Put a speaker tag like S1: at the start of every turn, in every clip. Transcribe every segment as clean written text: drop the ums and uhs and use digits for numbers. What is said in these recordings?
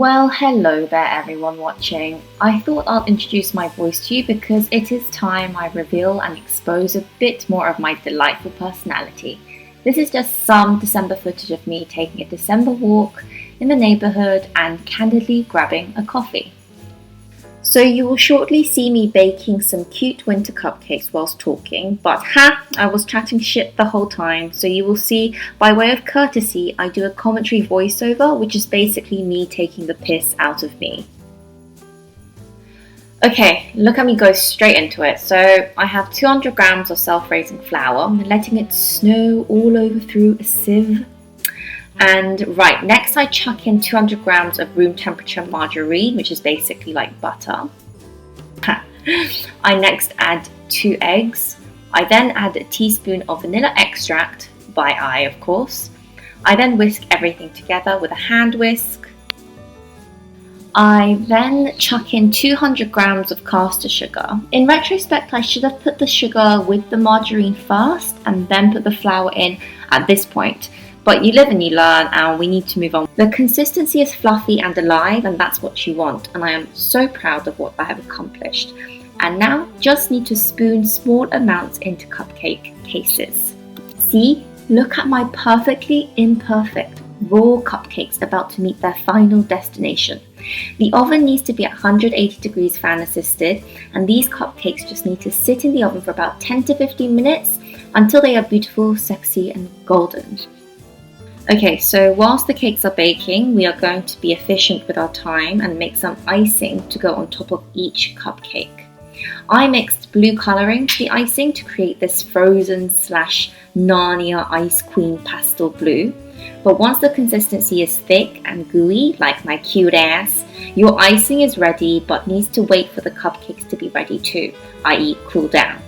S1: Well, hello there everyone watching. I thought I'll introduce my voice to you because it is time I reveal and expose a bit more of my delightful personality. This is just some December footage of me taking a December walk in the neighbourhood and candidly grabbing a coffee. So you will shortly see me baking some cute winter cupcakes whilst talking, but I was chatting shit the whole time, so you will see, by way of courtesy, I do a commentary voiceover, which is basically me taking the piss out of me. Okay, look at me go straight into it. So I have 200 grams of self-raising flour, letting it snow all over through a sieve. And right, next I chuck in 200 grams of room temperature margarine, which is basically like butter. I next add 2 eggs. I then add a teaspoon of vanilla extract, by eye of course. I then whisk everything together with a hand whisk. I then chuck in 200 grams of caster sugar. In retrospect, I should have put the sugar with the margarine first and then put the flour in at this point. But you live and you learn, and we need to move on. The consistency is fluffy and alive, and that's what you want. And I am so proud of what I have accomplished. And now, just need to spoon small amounts into cupcake cases. See, look at my perfectly imperfect raw cupcakes about to meet their final destination. The oven needs to be at 180 degrees fan assisted, and these cupcakes just need to sit in the oven for about 10 to 15 minutes until they are beautiful, sexy, and golden. Okay, so whilst the cakes are baking, we are going to be efficient with our time and make some icing to go on top of each cupcake. I mixed blue colouring to the icing to create this frozen / Narnia Ice Queen pastel blue. But once the consistency is thick and gooey, like my cute ass, your icing is ready but needs to wait for the cupcakes to be ready too, i.e. cool down.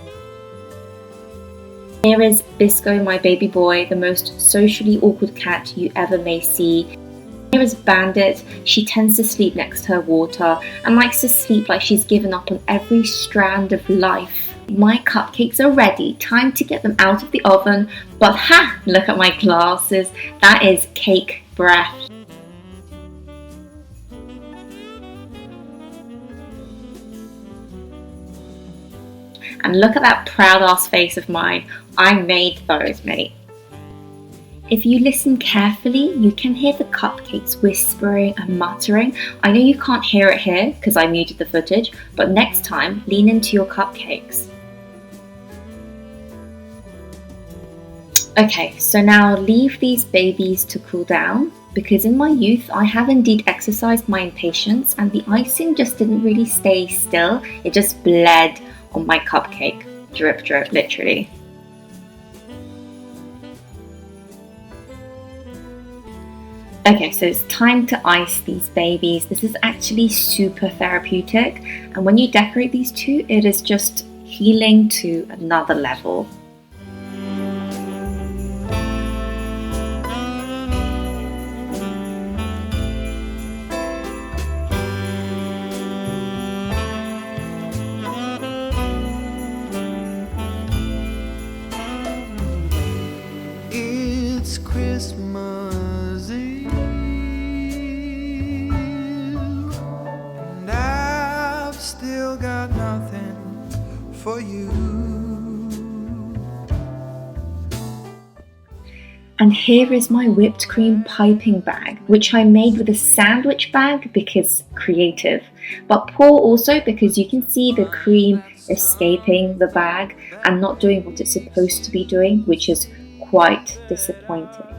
S1: Here is Bisco, my baby boy, the most socially awkward cat you ever may see. Here is Bandit. She tends to sleep next to her water and likes to sleep like she's given up on every strand of life. My cupcakes are ready. Time to get them out of the oven. But look at my glasses. That is cake breath. And look at that proud ass face of mine. I made those, mate. If you listen carefully, you can hear the cupcakes whispering and muttering. I know you can't hear it here because I muted the footage, but next time, lean into your cupcakes. Okay, so now leave these babies to cool down, because in my youth, I have indeed exercised my impatience and the icing just didn't really stay still. It just bled on my cupcake. Drip, drip, literally. Okay, so it's time to ice these babies. This is actually super therapeutic, and when you decorate these two, it is just healing to another level.
S2: It's Christmas Eve, and I've still got nothing for you.
S1: And here is my whipped cream piping bag, which I made with a sandwich bag because creative, but pour also because you can see the cream escaping the bag and not doing what it's supposed to be doing, which is quite disappointing.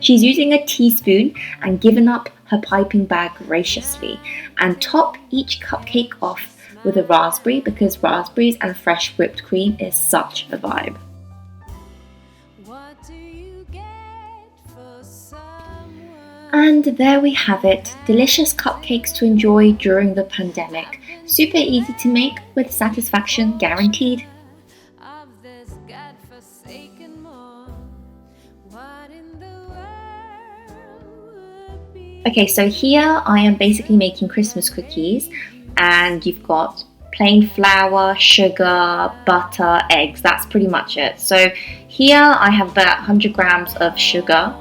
S1: She's using a teaspoon and given up her piping bag graciously, and top each cupcake off with a raspberry because raspberries and fresh whipped cream is such a vibe. And there we have it, delicious cupcakes to enjoy during the pandemic. Super easy to make with satisfaction guaranteed. Okay, so here I am basically making Christmas cookies, and you've got plain flour, sugar, butter, eggs. That's pretty much it. So here I have about 100 grams of sugar,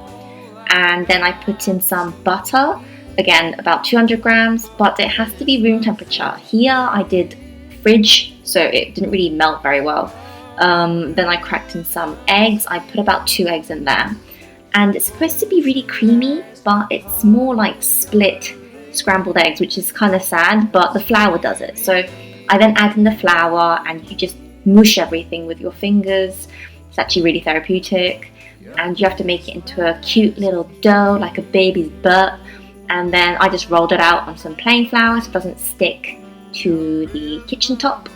S1: and then I put in some butter, again about 200 grams, but it has to be room temperature. Here I did fridge, so it didn't really melt very well. Then I cracked in some eggs. I put about 2 eggs in there, and it's supposed to be really creamy, but it's more like split scrambled eggs, which is kind of sad, but the flour does it. So I then add in the flour, and you just mush everything with your fingers. It's actually really therapeutic, and you have to make it into a cute little dough like a baby's butt. And then I just rolled it out on some plain flour so it doesn't stick to the kitchen top.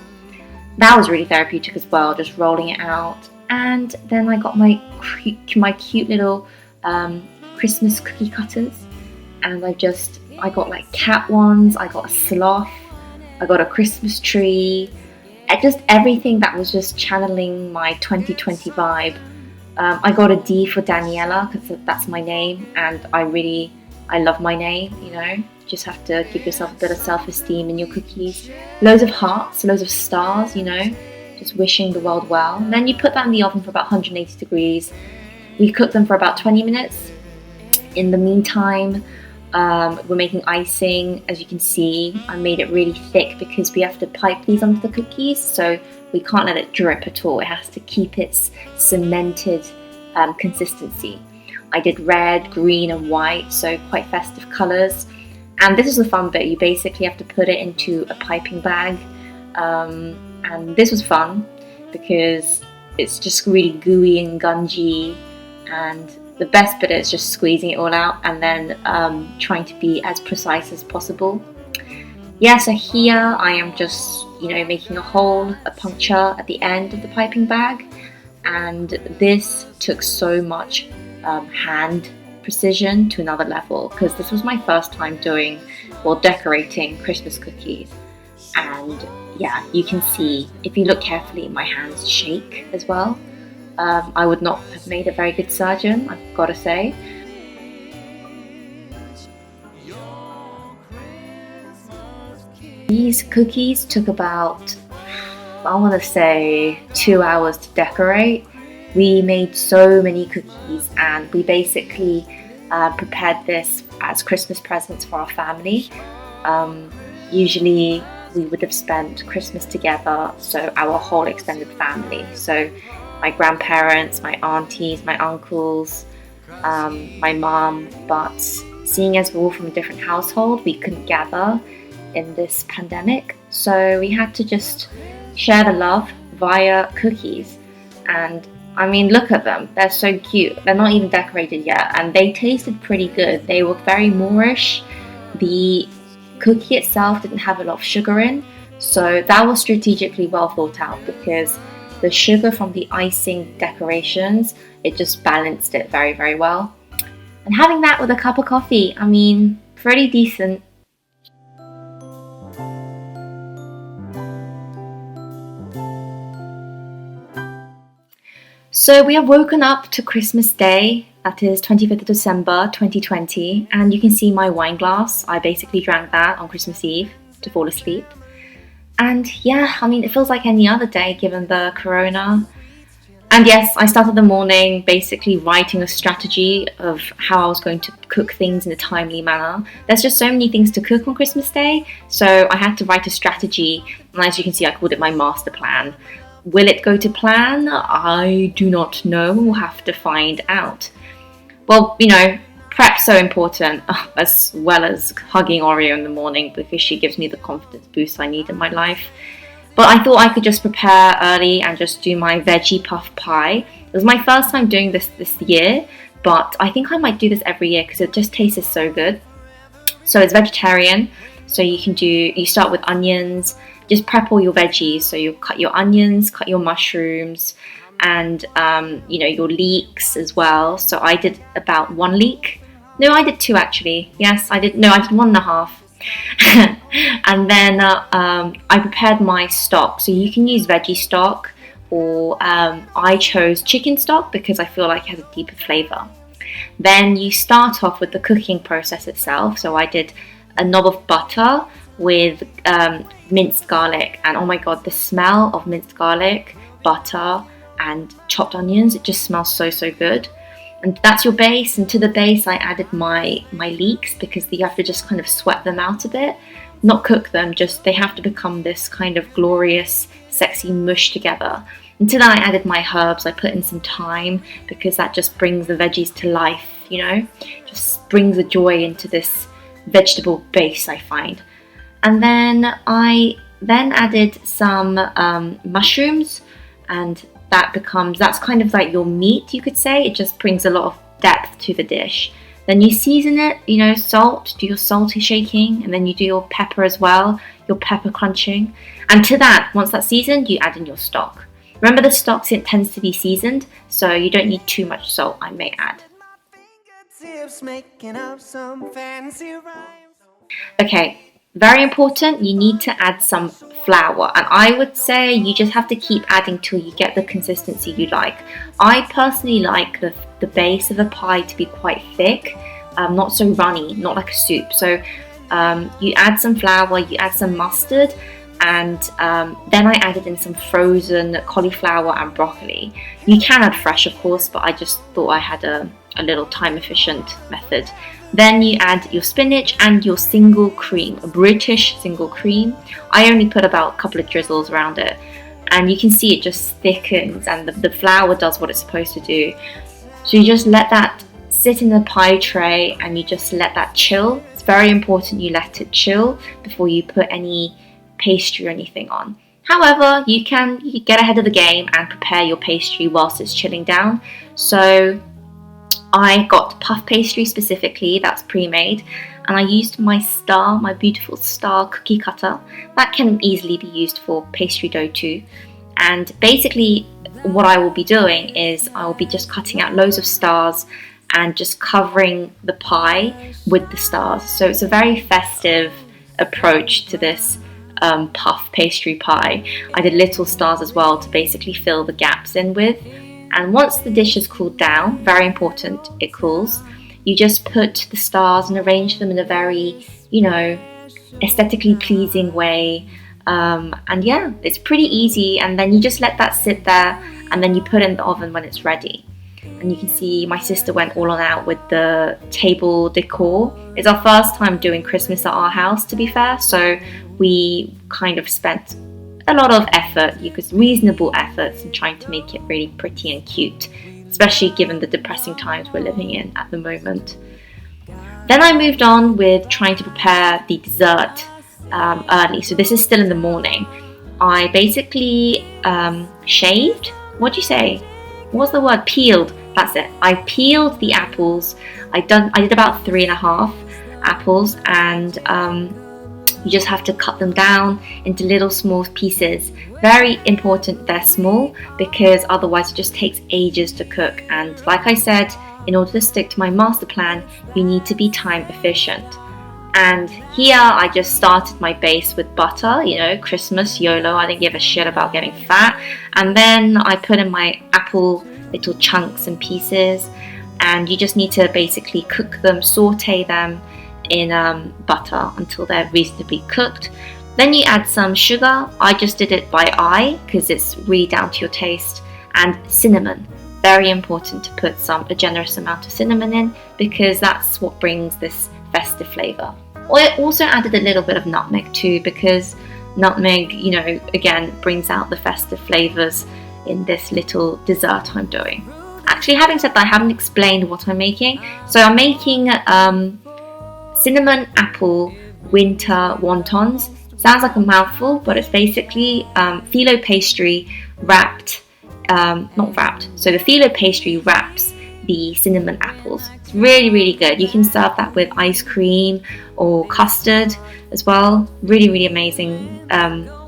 S1: That was really therapeutic as well, just rolling it out. And then I got my cute little Christmas cookie cutters, and I got like cat ones, I got a sloth, I got a Christmas tree, just everything that was just channeling my 2020 vibe. I got a D for Daniela because that's my name, and I love my name, you know. Just have to give yourself a bit of self-esteem in your cookies. Loads of hearts, loads of stars, you know, just wishing the world well. And then you put that in the oven for about 180 degrees. We cook them for about 20 minutes. In the meantime, we're making icing. As you can see, I made it really thick because we have to pipe these onto the cookies, so we can't let it drip at all. It has to keep its cemented consistency. I did red, green and white, so quite festive colours. And this is the fun bit. You basically have to put it into a piping bag. And this was fun because it's just really gooey and gungy, and the best bit is just squeezing it all out and then trying to be as precise as possible. Yeah, so here I am just, you know, making a hole, a puncture at the end of the piping bag, and this took so much hand precision to another level because this was my first time decorating Christmas cookies. And yeah, you can see, if you look carefully, my hands shake as well. I would not have made a very good surgeon, I've got to say. These cookies took about, I want to say, 2 hours to decorate. We made so many cookies, and we basically prepared this as Christmas presents for our family. Usually we would have spent Christmas together, so our whole extended family. So my grandparents, my aunties, my uncles, my mum, but seeing as we're all from a different household, we couldn't gather in this pandemic. So we had to just share the love via cookies. And I mean, look at them. They're so cute. They're not even decorated yet, and they tasted pretty good. They were very Moorish. The cookie itself didn't have a lot of sugar in, so that was strategically well thought out because the sugar from the icing decorations, it just balanced it very, very well. And having that with a cup of coffee, I mean, pretty decent. So we have woken up to Christmas Day, that is 25th of December 2020, and you can see my wine glass. I basically drank that on Christmas Eve to fall asleep. And yeah, I mean, it feels like any other day given the corona. And yes, I started the morning basically writing a strategy of how I was going to cook things in a timely manner. There's just so many things to cook on Christmas Day, so I had to write a strategy, and as you can see, I called it my master plan. Will it go to plan? I do not know. We'll have to find out. Well, you know, prep's so important, as well as hugging Oreo in the morning because she gives me the confidence boost I need in my life. But I thought I could just prepare early and just do my veggie puff pie. It was my first time doing this year, but I think I might do this every year because it just tastes so good. So it's vegetarian, so you start with onions. Just prep all your veggies, so you cut your onions, cut your mushrooms, and your leeks as well. So I did about 1 leek. No, I did 2 actually. Yes, I did 1.5. And then I prepared my stock. So you can use veggie stock, or I chose chicken stock because I feel like it has a deeper flavour. Then you start off with the cooking process itself. So I did a knob of butter. with minced garlic, and oh my god, the smell of minced garlic, butter and chopped onions, it just smells so good. And that's your base. And to the base I added my leeks, because you have to just kind of sweat them out a bit, not cook them, just they have to become this kind of glorious sexy mush together. And to that I added my herbs. I put in some thyme, because that just brings the veggies to life, you know, just brings a joy into this vegetable base, I find. And then I added some mushrooms, and that's kind of like your meat, you could say. It just brings a lot of depth to the dish. Then you season it, you know, salt, do your salty shaking, and then you do your pepper as well, your pepper crunching. And to that, once that's seasoned, you add in your stock. Remember, the stock tends to be seasoned, so you don't need too much salt, I may add. Okay, very important, you need to add some flour, and I would say you just have to keep adding till you get the consistency you like. I personally like the base of the pie to be quite thick, not so runny, not like a soup. So you add some flour, you add some mustard, and then I added in some frozen cauliflower and broccoli. You can add fresh, of course, but I just thought I had a little time efficient method. Then you add your spinach and your single cream, a British single cream. I only put about a couple of drizzles around it, and you can see it just thickens, and the flour does what it's supposed to do. So you just let that sit in the pie tray, and you just let that chill. It's very important you let it chill before you put any pastry or anything on. However, you get ahead of the game and prepare your pastry whilst it's chilling down. So I got puff pastry specifically, that's pre-made, and I used my beautiful star cookie cutter. That can easily be used for pastry dough too. And basically what I will be doing is I will be just cutting out loads of stars and just covering the pie with the stars. So it's a very festive approach to this puff pastry pie. I did little stars as well to basically fill the gaps in with. And once the dish has cooled down, very important, it cools, you just put the stars and arrange them in a very, you know, aesthetically pleasing way. And yeah, it's pretty easy. And then you just let that sit there, and then you put it in the oven when it's ready. And you can see my sister went all on out with the table decor. It's our first time doing Christmas at our house, to be fair, so we kind of spent a lot of effort, reasonable efforts, in trying to make it really pretty and cute, especially given the depressing times we're living in at the moment. Then I moved on with trying to prepare the dessert early. So this is still in the morning. I basically shaved. What do you say? What's the word? Peeled. That's it. I peeled the apples. I did about 3.5 apples, and you just have to cut them down into little small pieces. Very important they're small, because otherwise it just takes ages to cook. And like I said, in order to stick to my master plan, you need to be time efficient. And here I just started my base with butter, you know, Christmas, YOLO, I didn't give a shit about getting fat. And then I put in my apple little chunks and pieces, and you just need to basically cook them, saute them in butter until they're reasonably cooked. Then you add some sugar. I just did it by eye because it's really down to your taste. And cinnamon, very important to put a generous amount of cinnamon in, because that's what brings this festive flavour. I also added a little bit of nutmeg too, because nutmeg, you know, again brings out the festive flavours in this little dessert I'm doing. Actually, having said that, I haven't explained what I'm making. So I'm making cinnamon apple winter wontons. Sounds like a mouthful, but it's basically phyllo pastry wrapped, not wrapped. So the phyllo pastry wraps the cinnamon apples. It's really, really good. You can serve that with ice cream or custard as well. Really, really amazing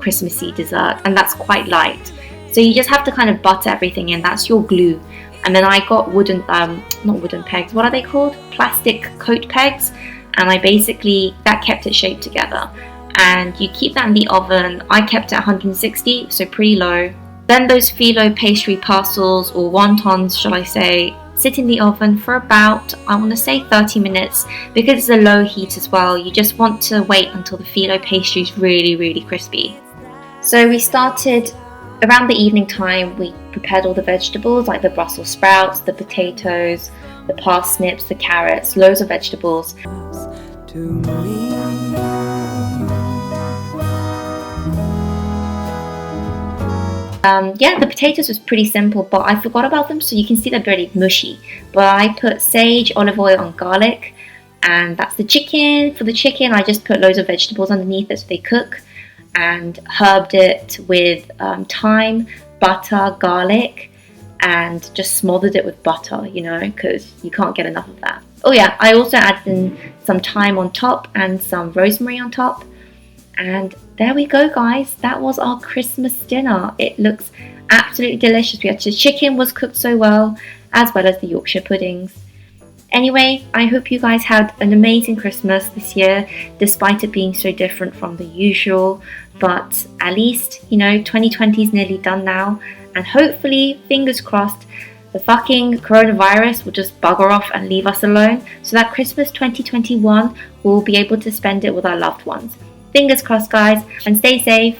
S1: Christmassy dessert, and that's quite light. So you just have to kind of butter everything in. That's your glue. And then I got not wooden pegs. What are they called? Plastic coat pegs. And that kept it shaped together. And you keep that in the oven. I kept it 160, so pretty low. Then those phyllo pastry parcels, or wontons shall I say, sit in the oven for about, I want to say 30 minutes, because it's a low heat as well. You just want to wait until the phyllo pastry is really, really crispy. So we started around the evening time. We prepared all the vegetables like the Brussels sprouts, the potatoes, the parsnips, the carrots, loads of vegetables.
S2: To me.
S1: Yeah, the potatoes was pretty simple, but I forgot about them, so you can see they're very mushy. But I put sage, olive oil and garlic, and that's the chicken. For the chicken, I just put loads of vegetables underneath it so they cook, and herbed it with thyme, butter, garlic, and just smothered it with butter, you know, because you can't get enough of that. Oh yeah, I also added in some thyme on top and some rosemary on top. And there we go, guys. That was our Christmas dinner. It looks absolutely delicious. The chicken was cooked so well as the Yorkshire puddings. Anyway, I hope you guys had an amazing Christmas this year, despite it being so different from the usual. But at least, you know, 2020 is nearly done now. And hopefully, fingers crossed, the fucking coronavirus will just bugger off and leave us alone, so that Christmas 2021 we'll be able to spend it with our loved ones. Fingers crossed, guys, and stay safe.